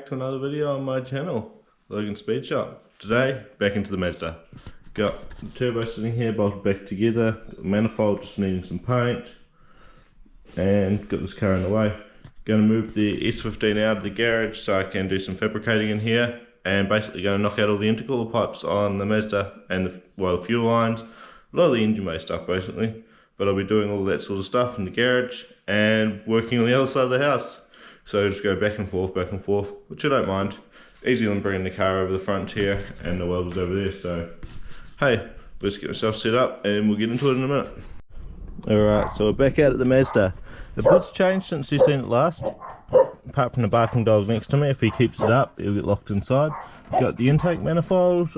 back to another video on my channel, Logan Speed Shop. Today, back into the Mazda. Got the turbo sitting here bolted back together, got the manifold just needing some paint, and got this car in the way. Going to move the S15 out of the garage so I can do some fabricating in here, and basically going to knock out all the intercooler pipes on the Mazda and the fuel lines, a lot of the engine bay stuff basically. But I'll be doing all that sort of stuff in the garage and working on the other side of the house. So just go back and forth, which I don't mind. Easier than bringing the car over the front here and the welder's over there. So, hey, let's get myself set up and we'll get into it in a minute. Alright, so we're back out at the Mazda. A bit's changed since you've seen it last. Apart from the barking dog next to me, if he keeps it up, he'll get locked inside. Got the intake manifold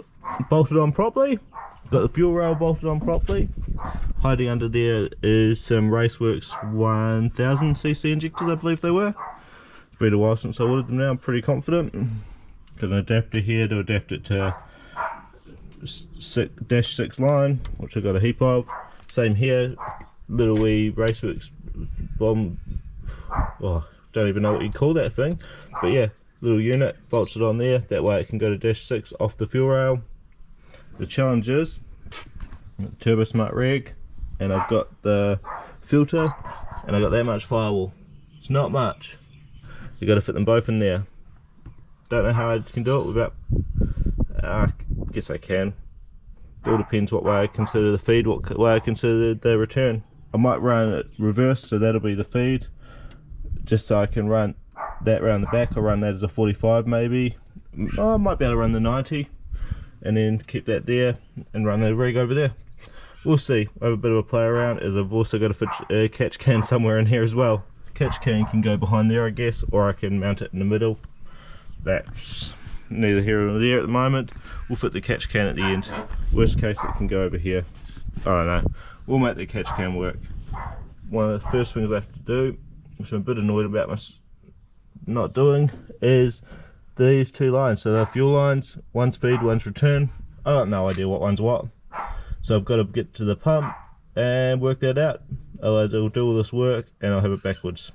bolted on properly. Got the fuel rail bolted on properly. Hiding under there is some Raceworks 1000cc injectors, I believe they were. It's been a while since I ordered them now, I'm pretty confident. Got an adapter here to adapt it to -6 line, which I got a heap of. Same here, little wee Raceworks bomb, oh, don't even know what you call that thing. But yeah, little unit, bolts it on there, that way it can go to -6 off the fuel rail. The challenge is Turbo Smart Reg, and I've got the filter, and I've got that much firewall. It's not much. You got to fit them both in there. Don't know how I can do it without. I guess I can. It all depends what way I consider the feed, what way I consider the return. I might run it reverse, so that'll be the feed, just so I can run that round the back. I'll run that as a 45 maybe. Oh, I might be able to run the 90. And then keep that there and run the rig over there. We'll see. I have a bit of a play around, as I've also got a catch can somewhere in here as well. Catch can can go behind there, I guess, or I can mount it in the middle. That's neither here nor there at the moment. We'll fit the catch can at the end. Worst case, it can go over here. I don't know. We'll make the catch can work. One of the first things I have to do, which I'm a bit annoyed about my not doing, is these two lines. So they're fuel lines, one's feed, one's return. I got no idea what one's what, so I've got to get to the pump and work that out, otherwise it'll do all this work and I'll have it backwards.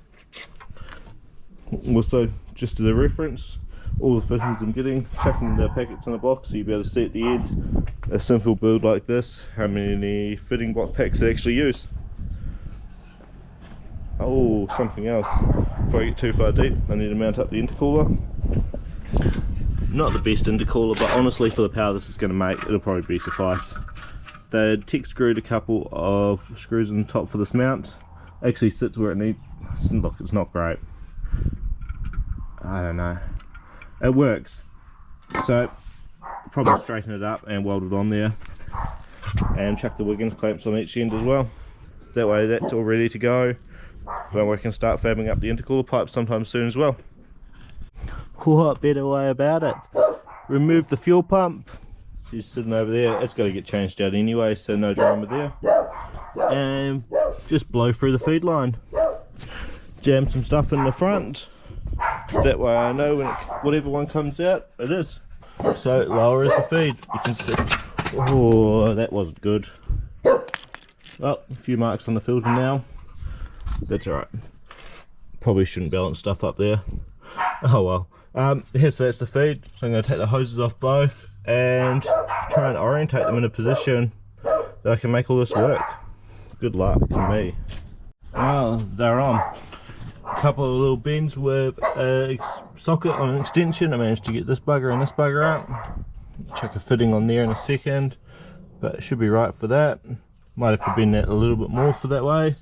Also, just as a reference, all the fittings I'm getting, chucking the packets in a box so you'll be able to see at the end, a simple build like this, how many fitting block packs they actually use. Oh, something else, before I get too far deep, I need to mount up the intercooler. Not the best intercooler, but honestly for the power this is going to make, it'll probably be suffice. They tech screwed a couple of screws on the top for this mount. Actually sits where it needs. Look, it's not great. I don't know. It works. So probably straighten it up and weld it on there. And chuck the Wiggins clamps on each end as well. That way that's all ready to go. Then we can start fabbing up the intercooler pipe sometime soon as well. What better way about it? Remove the fuel pump. She's sitting over there. It's got to get changed out anyway, so no drama there. And just blow through the feed line. Jam some stuff in the front. That way I know when whatever one comes out, it is. So lower is the feed. You can see. Oh, that wasn't good. Well, a few marks on the filter now. That's alright. Probably shouldn't balance stuff up there. Oh well. Yeah, so that's the feed. So I'm going to take the hoses off both and try and orientate them in a position that I can make all this work. Good luck to me. Well, they're on. A couple of little bends with a socket on an extension. I managed to get this bugger and this bugger out. Check a fitting on there in a second, but it should be right for that. Might have to bend that a little bit more for that way.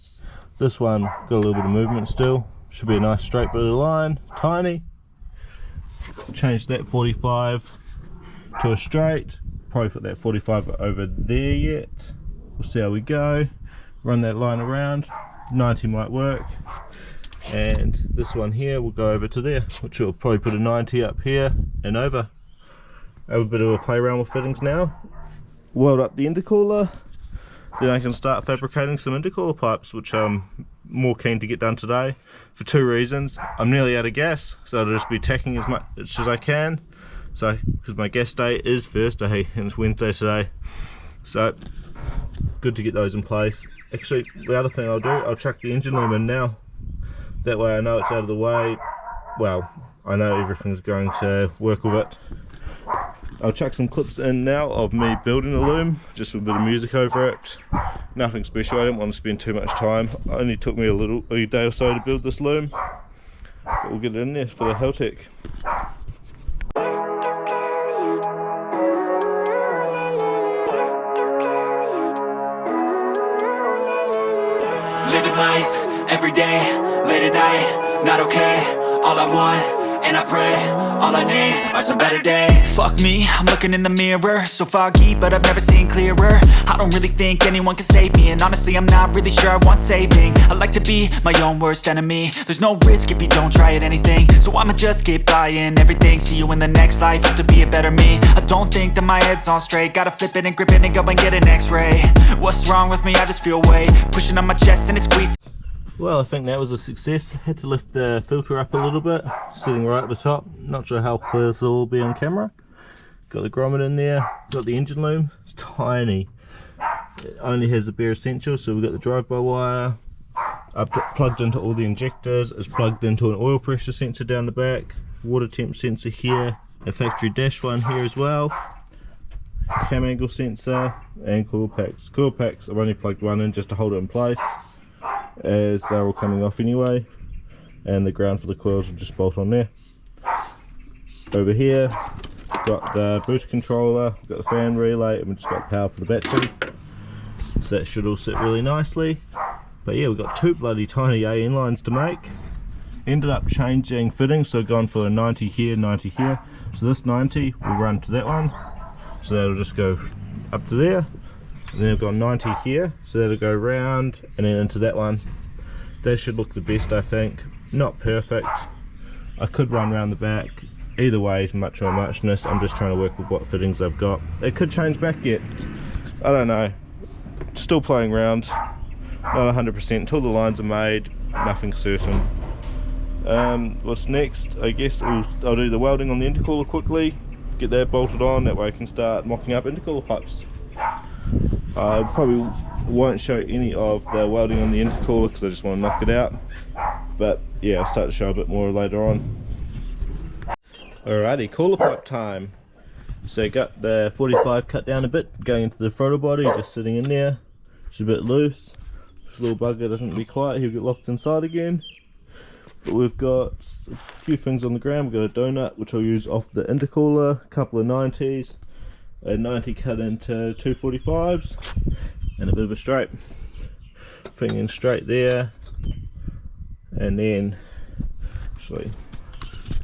This one got a little bit of movement still. Should be a nice straight bit of line, tiny. Change that 45 to a straight, probably put that 45 over there yet. We'll see how we go. Run that line around, 90 might work. And this one here will go over to there, which will probably put a 90 up here and over. Have a bit of a play around with fittings now. Weld up the intercooler, then I can start fabricating some intercooler pipes, which I'm more keen to get done today for two reasons. I'm nearly out of gas, so I'll just be tacking as much as I can. So, because my gas day is Thursday and it's Wednesday today, so good to get those in place. Actually, the other thing I'll do, I'll chuck the engine loom in now. That way I know it's out of the way. Well, I know everything's going to work with it. I'll chuck some clips in now of me building the loom, just with a bit of music over it. Nothing special, I didn't want to spend too much time. It only took me a day or so to build this loom. But we'll get it in there for the Haltech. Living life, every day, late at night, not okay. All I want, and I pray, all I need are some better days. Fuck me, I'm looking in the mirror, so foggy, but I've never seen clearer. I don't really think anyone can save me, and honestly I'm not really sure I want saving. I like to be my own worst enemy. There's no risk if you don't try at anything, so I'ma just keep buying everything. See you in the next life, have to be a better me. I don't think that my head's on straight, gotta flip it and grip it and go and get an x-ray. What's wrong with me? I just feel weight pushing on my chest and it squeezed. Well, I think that was a success. Had to lift the filter up a little bit, sitting right at the top. Not sure how clear this will be on camera. Got the grommet in there, got the engine loom. It's tiny. It only has the bare essentials, so we've got the drive-by-wire. I've plugged into all the injectors. It's plugged into an oil pressure sensor down the back, water temp sensor here, a factory dash one here as well, cam angle sensor, and coil packs. Coil packs, I've only plugged one in just to hold it in place, as they're all coming off anyway, and the ground for the coils will just bolt on there. Over here got the boost controller, got the fan relay, and we've just got power for the battery, so that should all sit really nicely. But yeah, we've got two bloody tiny AN lines to make. Ended up changing fittings, so gone for a 90 here, 90 here. So this 90 will run to that one, so that'll just go up to there. And then I've got 90 here, so that'll go round and then into that one. That should look the best, I think. Not perfect. I could run around the back. Either way is much or muchness. I'm just trying to work with what fittings I've got. It could change back yet. I don't know. Still playing around. Not 100% until the lines are made. Nothing certain. What's next? I guess I'll do the welding on the intercooler quickly. Get that bolted on. That way I can start mocking up intercooler pipes. I probably won't show any of the welding on the intercooler because I just want to knock it out, but yeah, I'll start to show a bit more later on. Alrighty, cooler pipe time. So got the 45 cut down a bit, going into the throttle body, just sitting in there. It's a bit loose. This little bugger doesn't be quiet, he'll get locked inside again. But we've got a few things on the ground. We've got a donut which I'll use off the intercooler, a couple of 90s, a 90 cut into 245s, and a bit of a straight. Thing in straight there, and then actually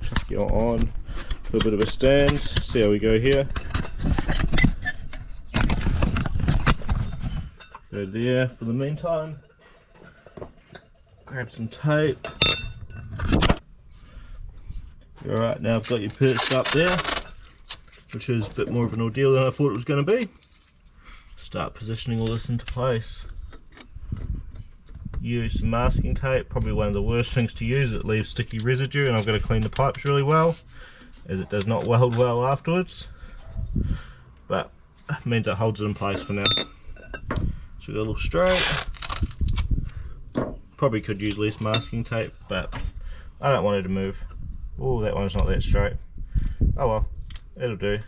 chuck it on to a bit of a stand. See how we go here. Go there for the meantime. Grab some tape. Alright, now I've got you perched up there, which is a bit more of an ordeal than I thought it was going to be. Start positioning all this into place. Use some masking tape, probably one of the worst things to use. It leaves sticky residue, and I've got to clean the pipes really well, as it does not weld well afterwards. But it means it holds it in place for now. So we've got a little straight. Probably could use less masking tape, but I don't want it to move. Oh, that one's not that straight. Oh well, it'll do.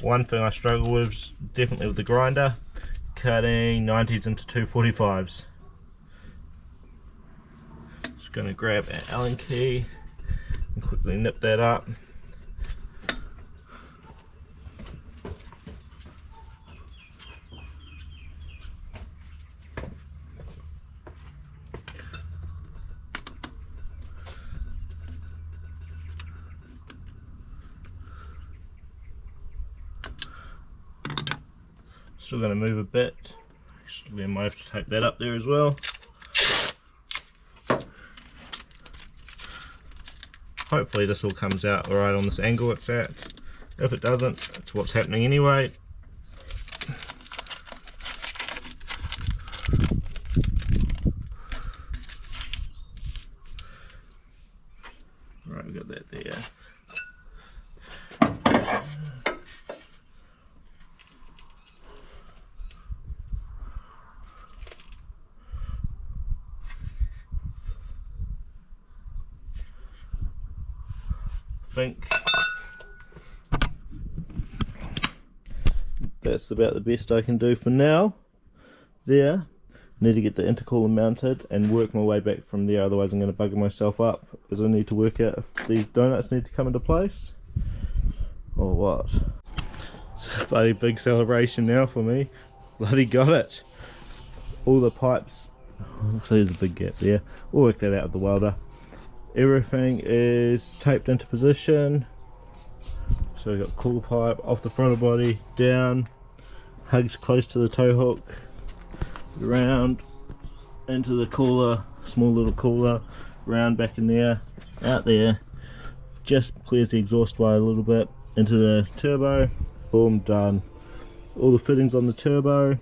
One thing I struggle with is definitely with the grinder, cutting 90s into 245s. Just going to grab an Allen key and quickly nip that up. Still going to move a bit. Actually, I might have to tape that up there as well. Hopefully this all comes out alright on this angle it's at. If it doesn't, it's what's happening anyway. Right, we've got that there. think that's about the best I can do for now. There, need to get the intercooler mounted and work my way back from there, otherwise I'm going to bugger myself up, as I need to work out if these donuts need to come into place or what. It's a bloody big celebration now for me. Bloody got it. All the pipes, looks like there's a big gap there. We'll work that out with the welder. Everything is taped into position. So we've got cooler pipe off the front of the body, down, hugs close to the tow hook, around into the cooler, small little cooler, round back in there, out there, just clears the exhaust wire a little bit, into the turbo, boom, done. All the fittings on the turbo,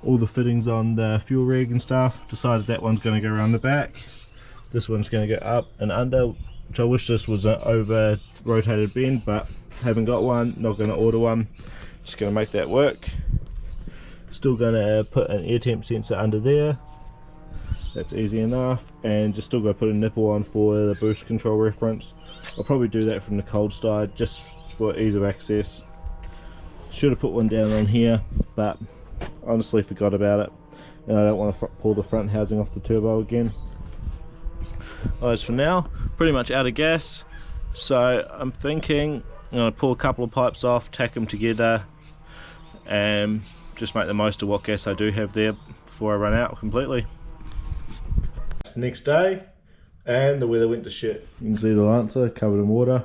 all the fittings on the fuel rig and stuff. Decided that one's going to go around the back, this one's going to go up and under, which I wish this was an over rotated bend, but haven't got one, not going to order one, just going to make that work. Still going to put an air temp sensor under there, that's easy enough, and just still going to put a nipple on for the boost control reference. I'll probably do that from the cold side just for ease of access. Should have put one down on here, but honestly forgot about it, and I don't want to pull the front housing off the turbo again. As for now, pretty much out of gas, so I'm thinking I'm going to pull a couple of pipes off, tack them together, and just make the most of what gas I do have there before I run out completely. It's the next day and the weather went to shit. You can see the Lancer covered in water.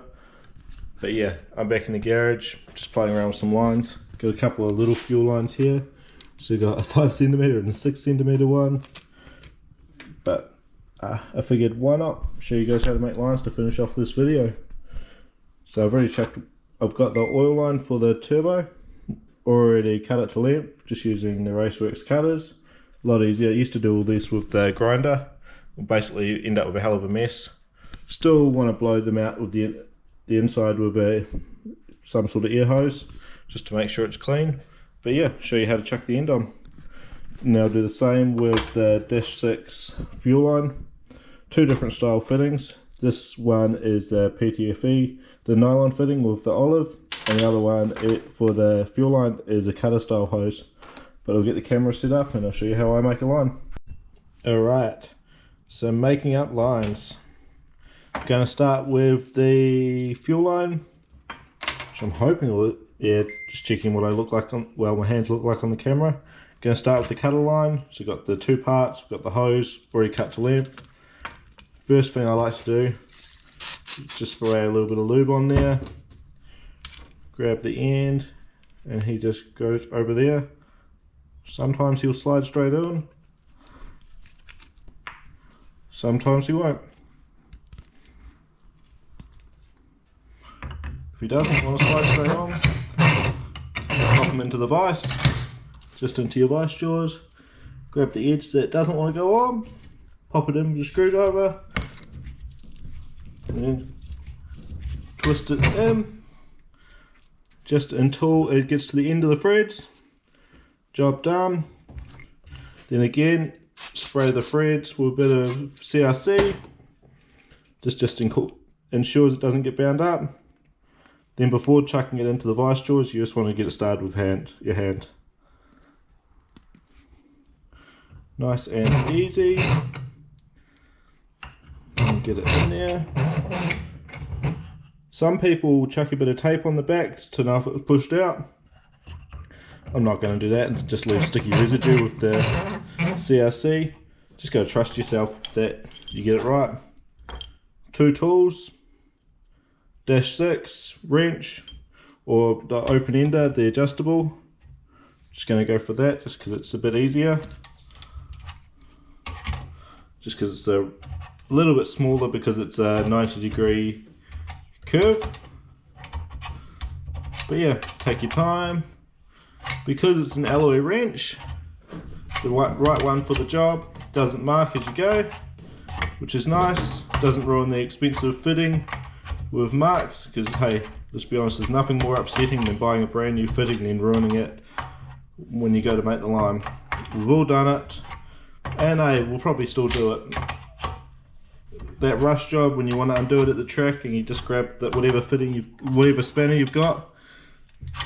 But yeah, I'm back in the garage, just playing around with some lines. Got a couple of little fuel lines here. So got a 5cm and a 6cm one. But I figured why not show you guys how to make lines to finish off this video. So I've already checked, I've got the oil line for the turbo. Already cut it to length, just using the Raceworks cutters. A lot easier. I used to do all this with the grinder. We'll basically end up with a hell of a mess. Still want to blow them out with the inside with some sort of air hose, just to make sure it's clean. But yeah, show you how to chuck the end on. Now do the same with the Dash 6 fuel line. Two different style fittings. This one is the PTFE, the nylon fitting with the olive. And the other one for the fuel line is a cutter style hose. But I'll get the camera set up and I'll show you how I make a line. Alright, so making up lines. I'm going to start with the fuel line, which I'm hoping will, yeah, just checking what I look like on, well, my hands look like on the camera. Going to start with the cutter line. So we've got the two parts, we've got the hose, already cut to length. First thing I like to do is just spray a little bit of lube on there. Grab the end and he just goes over there. Sometimes he'll slide straight on, sometimes he won't. If he doesn't want to slide straight on, pop him into the vise, just into your vise jaws. Grab the edge that doesn't want to go on, pop it in with a screwdriver, and then twist it in. Just until it gets to the end of the threads. Job done. Then again, spray the threads with a bit of CRC. Just ensures it doesn't get bound up. Then before chucking it into the vice jaws, you just want to get it started with your hand. Nice and easy. And get it in there. Some people chuck a bit of tape on the back to know if it was pushed out. I'm not going to do that and just leave sticky residue with the CRC. Just got to trust yourself that you get it right. Two tools, Dash 6, wrench, or the open ender, the adjustable. Just going to go for that just because it's a bit easier. Just because it's a little bit smaller because it's a 90-degree curve. But yeah, take your time. Because it's an alloy wrench, the right one for the job, doesn't mark as you go, which is nice. Doesn't ruin the expensive fitting with marks, because hey, let's be honest, there's nothing more upsetting than buying a brand new fitting and then ruining it when you go to make the line. We've all done it, and hey, we'll probably still do it. that rush job when you want to undo it at the track and you just grab that whatever spanner you've got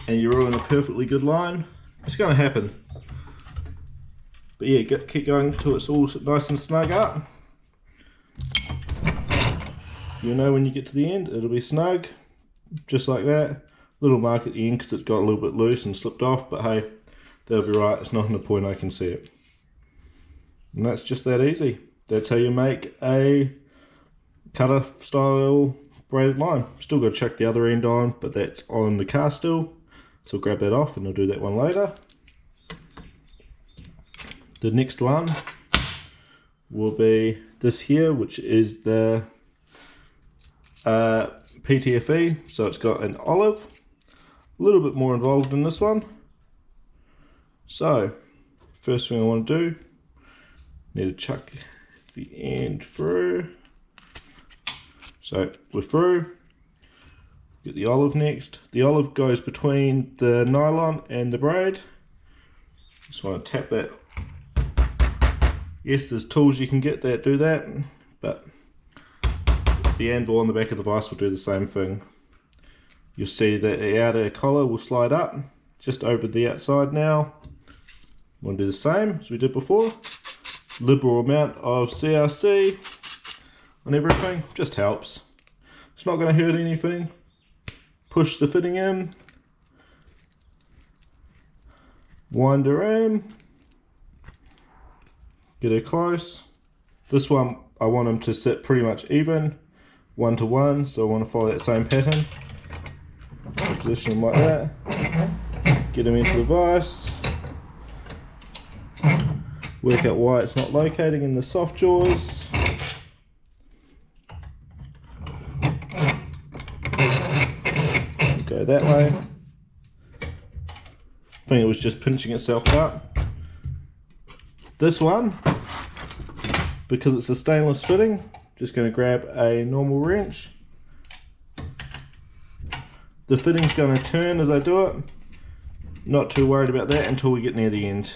and you're all in a perfectly good line. It's going to happen. But yeah, keep going until it's all nice and snug up. You'll know when you get to the end, it'll be snug, just like that. Little mark at the end because it's got a little bit loose and slipped off, but hey, that'll be right. It's not in the point I can see it. And that's just that easy. That's how you make a cutter style braided line. Still got to check the other end on, but that's on the car still. So I'll grab that off and I'll do that one later. The next one will be this here, which is the PTFE. So it's got an olive, a little bit more involved in this one. So first thing I want to do, need to chuck the end through. So we're through. Get the olive next. The olive goes between the nylon and the braid. Just want to tap that. Yes, there's tools you can get that do that, but the anvil on the back of the vise will do the same thing. You'll see that the outer collar will slide up just over the outside now. We'll do the same as we did before. Liberal amount of CRC on everything, just helps. It's not going to hurt anything. Push the fitting in, wind around, get her close. This one I want them to sit pretty much even, 1 to 1, so I want to follow that same pattern. Position them like that, get them into the vise. Work out why it's not locating in the soft jaws. Go that way. I think it was just pinching itself up. This one, because it's a stainless fitting, just going to grab a normal wrench. The fitting's going to turn as I do it. Not too worried about that until we get near the end.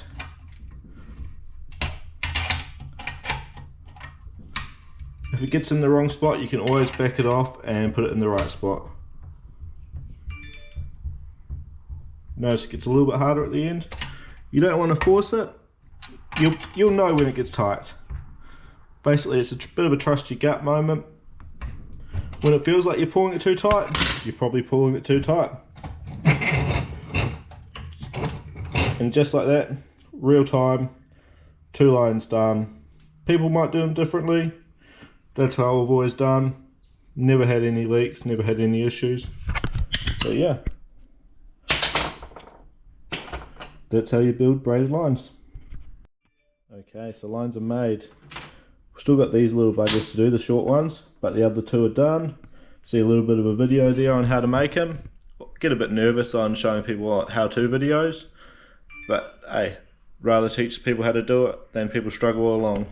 If it gets in the wrong spot, you can always back it off and put it in the right spot. Notice it gets a little bit harder at the end. You don't want to force it. You'll know when it gets tight. Basically, it's a bit of a trust your gut moment. When it feels like you're pulling it too tight, you're probably pulling it too tight. And just like that, real time, 2 lines done. People might do them differently. That's how I've always done. Never had any leaks, never had any issues. But yeah, that's how you build braided lines. Okay, so lines are made. We've still got these little buggers to do, the short ones, but the other 2 are done. See a little bit of a video there on how to make them. Get a bit nervous on showing people how-to videos, but hey, rather teach people how to do it than people struggle along.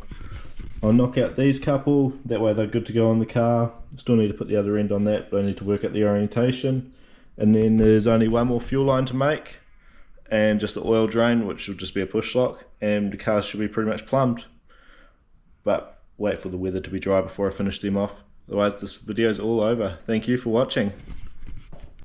I'll knock out these couple, that way they're good to go on the car. Still need to put the other end on that, but I need to work out the orientation. And then there's only one more fuel line to make, and just the oil drain, which will just be a push lock, and the cars should be pretty much plumbed. But wait for the weather to be dry before I finish them off. Otherwise this video is all over. Thank you for watching.